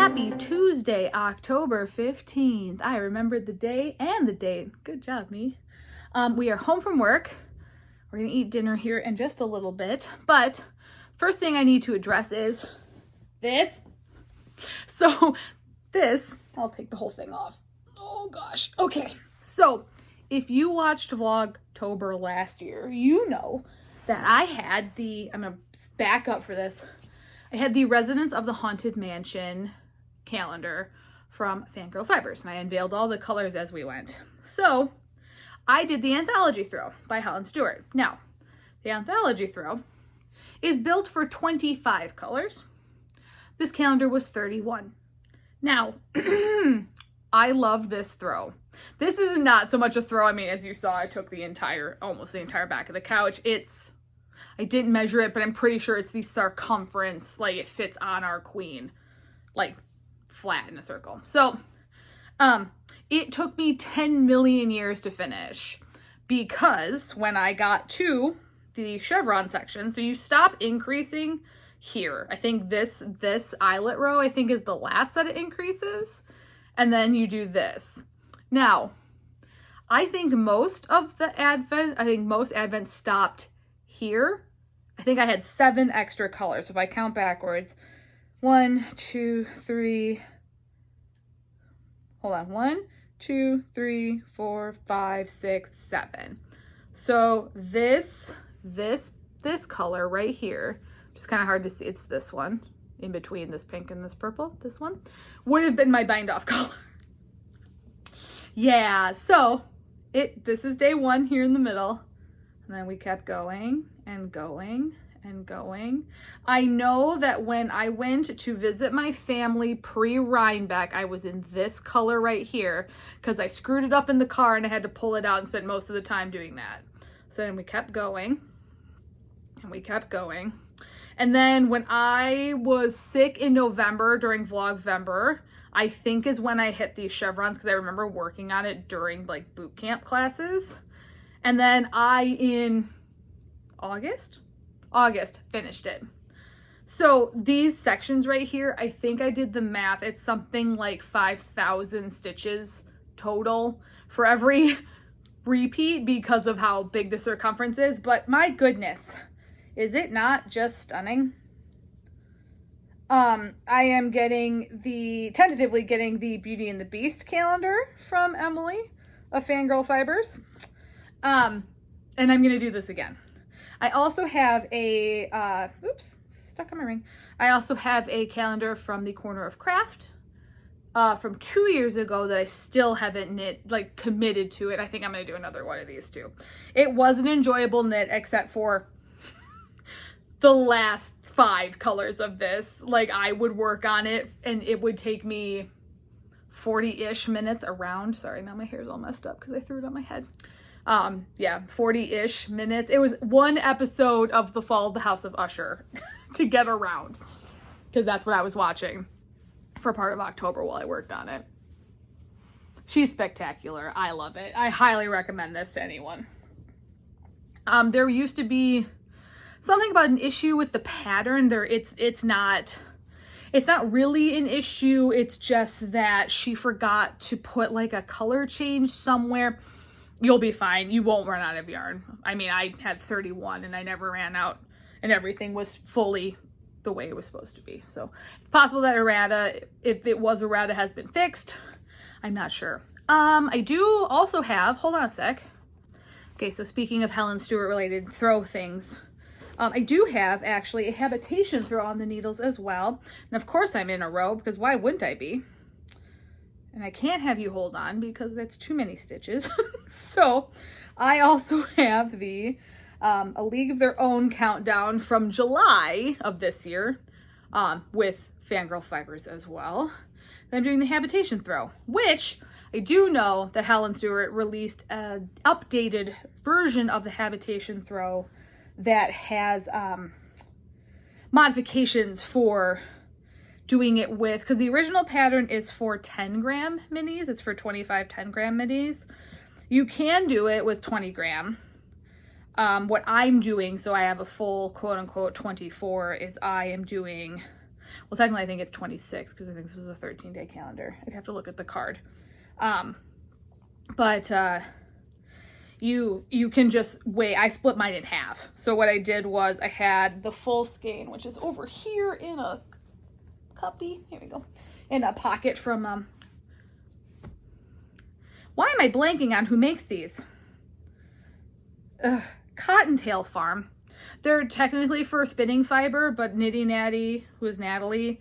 Happy Tuesday, October 15th. I remembered the day and the date. Good job, me. We are home from work. We're gonna eat dinner here in just a little bit, but first thing I need to address is this. So this, I'll take the whole thing off. Oh gosh. Okay. So if you watched Vlogtober last year, you know that I had I'm gonna back up for this. I had the Residents of the Haunted Mansion calendar from Fangirl Fibers, and I unveiled all the colors as we went. So I did the Anthology Throw by Helen Stewart. Now, the Anthology Throw is built for 25 colors. This calendar was 31. Now, I love this throw. This is not so much a throw. I mean, as you saw, I took almost the entire back of the couch. I didn't measure it, but I'm pretty sure it's the circumference, like it fits on our queen, like flat in a circle. So, it took me 10 million years to finish because when I got to the chevron section, so you stop increasing here. I think this eyelet row, I think, is the last that it increases. And then you do this. Now, I think most Advent stopped here. I think I had 7 extra colors. So if I count backwards, 1, 2, 3, hold on, 1, 2, 3, 4, 5, 6, 7. So this color right here, which is kind of hard to see, it's this one, in between this pink and this purple, this one, would have been my bind off color. Yeah, so this is day 1 here in the middle. And then we kept going and going and going. I know that when I went to visit my family pre-Rhinebeck, I was in this color right here because I screwed it up in the car and I had to pull it out and spent most of the time doing that. So then we kept going and we kept going. And then when I was sick in November during Vlogvember, I think is when I hit these chevrons because I remember working on it during like boot camp classes. And then in August, finished it. So these sections right here, I think I did the math. It's something like 5,000 stitches total for every repeat because of how big the circumference is. But my goodness, is it not just stunning? I am tentatively getting the Beauty and the Beast calendar from Emily of Fangirl Fibers. And I'm going to do this again. I also have stuck on my ring. I also have a calendar from the Corner of Craft, from 2 years ago that I still haven't committed to it. I think I'm going to do another one of these too. It was an enjoyable knit except for the last 5 colors of this. Like I would work on it and it would take me 40-ish minutes around. Sorry, now my hair's all messed up because I threw it on my head. 40-ish minutes. It was one episode of The Fall of the House of Usher to get around because that's what I was watching for part of October while I worked on it. She's spectacular. I love it. I highly recommend this to anyone. There used to be something about an issue with the pattern there. It's not really an issue. It's just that she forgot to put like a color change somewhere. You'll be fine. You won't run out of yarn. I mean, I had 31 and I never ran out and everything was fully the way it was supposed to be. So it's possible that errata, if it was errata, has been fixed. I'm not sure. I do also have, hold on a sec. Okay, so speaking of Helen Stewart related throw things, I do have actually a habitation throw on the needles as well. And of course I'm in a row because why wouldn't I be? And I can't have you hold on because that's too many stitches. So I also have the A League of Their Own countdown from July of this year with Fangirl Fibers as well. And I'm doing the habitation throw, which I do know that Helen Stewart released an updated version of the habitation throw that has modifications for doing it with, because the original pattern is for 10 gram minis. It's for 25 10 gram minis. You can do it with 20 gram. What I'm doing, so I have a full quote unquote 24, is I am doing Well, technically I think it's 26 because I think this was a 13-day calendar. I'd have to look at the card. You can just wait. I split mine in half. So what I did was I had the full skein, which is over here in a cuppy. Here we go. In a pocket from, why am I blanking on who makes these? Cottontail Farm. They're technically for spinning fiber, but Nitty Natty, who is Natalie,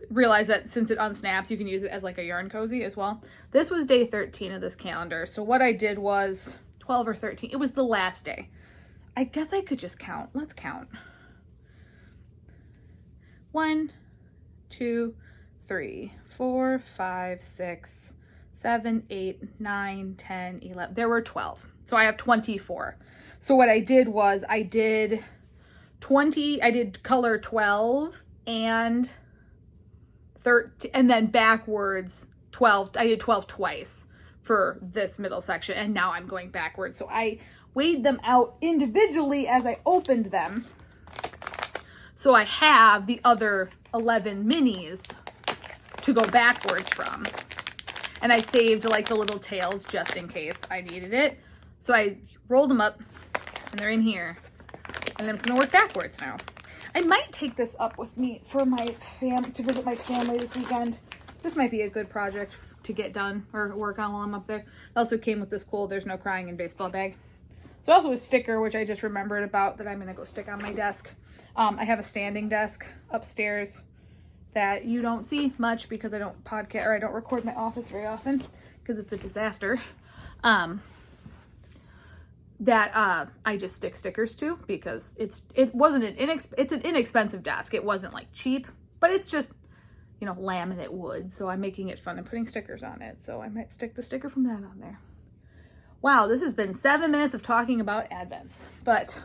realized that since it unsnaps, you can use it as like a yarn cozy as well. This was day 13 of this calendar. So what I did was 12 or 13. It was the last day. I guess I could just count. Let's count. 1, 2, 3, 4, 5, 6, 7, 8, 9, 10, 11. There were 12. So I have 24. So what I did was I did color 12 and 13, and then backwards 12. I did 12 twice for this middle section, and now I'm going backwards. So I weighed them out individually as I opened them. So I have the other 11 minis to go backwards from. And I saved like the little tails just in case I needed it. So I rolled them up and they're in here. And I'm just gonna work backwards now. I might take this up with me for my to visit my family this weekend. This might be a good project to get done or work on while I'm up there. It also came with this cool "There's No Crying in Baseball" bag. So also a sticker, which I just remembered about, that I'm gonna go stick on my desk. I have a standing desk upstairs that you don't see much because I don't podcast, or I don't record my office very often because it's a disaster. I just stick stickers to because it's an inexpensive desk. It wasn't like cheap, but it's just, you know, laminate wood. So I'm making it fun and putting stickers on it. So I might stick the sticker from that on there. Wow, this has been 7 minutes of talking about Advents, but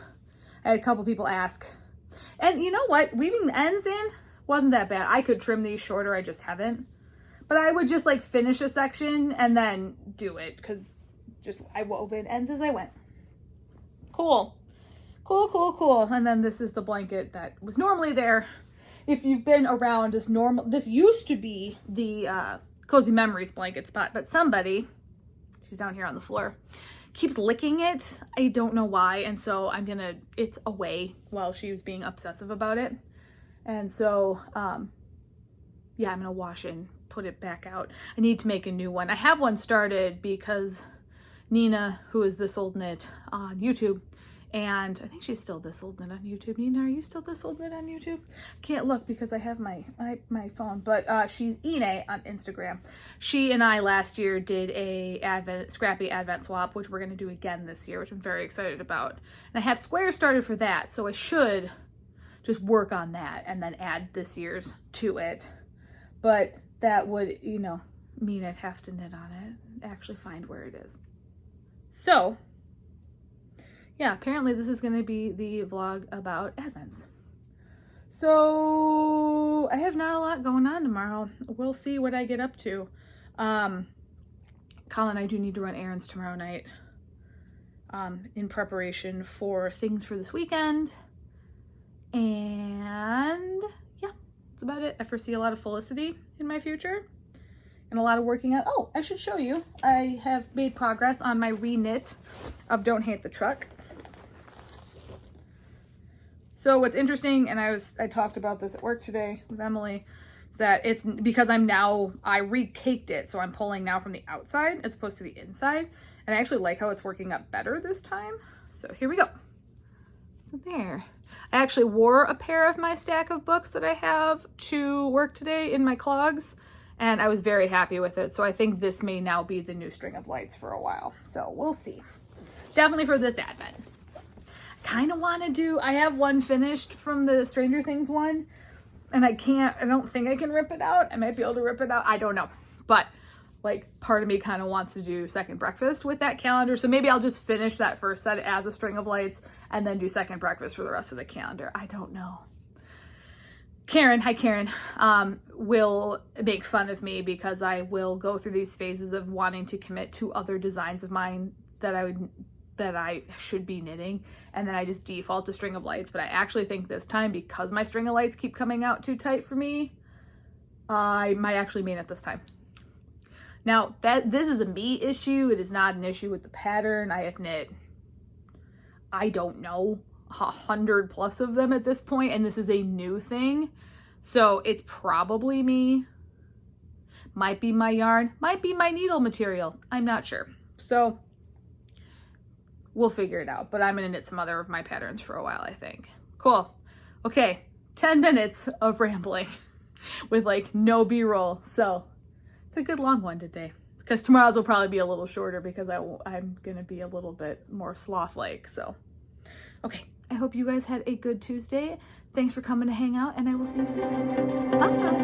I had a couple people ask, and you know what? Weaving the ends in wasn't that bad. I could trim these shorter, I just haven't. But I would just like finish a section and then do it because I wove in ends as I went. Cool. And then this is the blanket that was normally there. If you've been around, this used to be the Cozy Memories blanket spot, but somebody, she's down here on the floor, keeps licking it. I don't know why. And so it's away while she was being obsessive about it. And so, yeah, I'm gonna wash it and put it back out. I need to make a new one. I have one started because Nina, who is This Old Knit on YouTube, and I think she's still This Old Knit on YouTube. Nina, are you still This Old Knit on YouTube? Can't look because I have my phone, but she's Ine on Instagram. She and I last year did a scrappy Advent swap, which we're gonna do again this year, which I'm very excited about. And I have squares started for that, so I should just work on that and then add this year's to it. But that would, you know, mean I'd have to knit on it, actually find where it is. So, yeah, apparently this is going to be the vlog about Advents. So, I have not a lot going on tomorrow. We'll see what I get up to. Colin and I do need to run errands tomorrow night in preparation for things for this weekend. And yeah, that's about it. I foresee a lot of felicity in my future and a lot of working out. Oh, I should show you. I have made progress on my re-knit of Don't Hate the Truck. So what's interesting, and I talked about this at work today with Emily, is that it's because I re-caked it, so I'm pulling now from the outside as opposed to the inside. And I actually like how it's working out better this time. So here we go. So there. I actually wore a pair of my stack of books that I have to work today in my clogs, and I was very happy with it. So I think this may now be the new string of lights for a while. So we'll see. Definitely for this Advent. Kind of want to do, I have one finished from the Stranger Things one, and I don't think I can rip it out. I might be able to rip it out. I don't know. But like part of me kind of wants to do Second Breakfast with that calendar. So maybe I'll just finish that first set as a string of lights and then do Second Breakfast for the rest of the calendar. I don't know. Karen, hi Karen, will make fun of me because I will go through these phases of wanting to commit to other designs of mine that that I should be knitting, and then I just default to string of lights. But I actually think this time, because my string of lights keep coming out too tight for me, I might actually mean it this time. Now, this is a me issue. It is not an issue with the pattern. I have knit, I don't know, 100 plus of them at this point, and this is a new thing. So it's probably me. Might be my yarn, might be my needle material. I'm not sure. So we'll figure it out, but I'm gonna knit some other of my patterns for a while, I think. Cool. Okay, 10 minutes of rambling with like no B-roll. So it's a good long one today, because tomorrow's will probably be a little shorter because I'm gonna be a little bit more sloth-like. So, okay, I hope you guys had a good Tuesday. Thanks for coming to hang out, and I will see you soon. Bye.